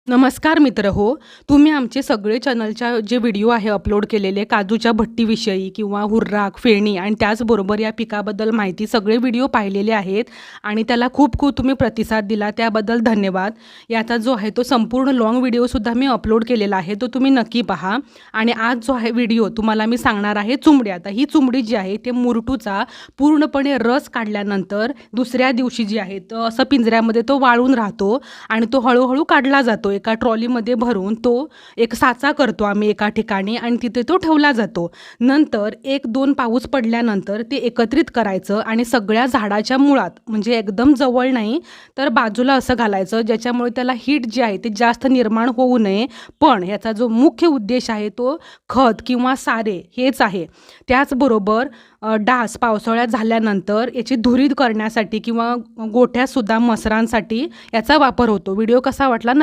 नमस्कार मित्र हो. तुम्ही आमचे सगळे चॅनलच्या जे व्हिडिओ आहे अपलोड केलेले काजूच्या भट्टीविषयी किंवा हुर्राक, फेणी आणि त्याचबरोबर या पिकाबद्दल माहिती सगळे व्हिडिओ पाहिलेले आहेत आणि त्याला खूप खूप तुम्ही प्रतिसाद दिला त्याबद्दल धन्यवाद. याचा जो आहे तो संपूर्ण लाँग व्हिडिओसुद्धा मी अपलोड केलेला आहे, तो तुम्ही नक्की पहा. आणि आज जो आहे व्हिडिओ तुम्हाला मी सांगणार आहे चुमडी. आता ही चुमडी जी आहे ते मुरटूचा पूर्णपणे रस काढल्यानंतर दुसऱ्या दिवशी जी आहे तर असं पिंजऱ्यामध्ये तो वाळून राहतो आणि तो हळूहळू काढला जातो. एका ट्रॉलीमध्ये भरून तो एक साचा करतो आम्ही एका ठिकाणी आणि तिथे तो ठेवला जातो. नंतर 1-2 पाऊस पडल्यानंतर ते एकत्रित करायचं आणि सगळ्या झाडाच्या मुळात म्हणजे एकदम जवळ नाही तर बाजूला असं घालायचं, ज्याच्यामुळे त्याला हीट जे आहे ते जास्त निर्माण होऊ नये. पण याचा जो मुख्य उद्देश आहे तो खत किंवा सारे हेच आहे. त्याचबरोबर डास पावसाळ्यात झाल्यानंतर याची धुरी करण्यासाठी किंवा गोठ्यासुद्धा मसरांसाठी याचा वापर होतो. व्हिडिओ कसा वाटला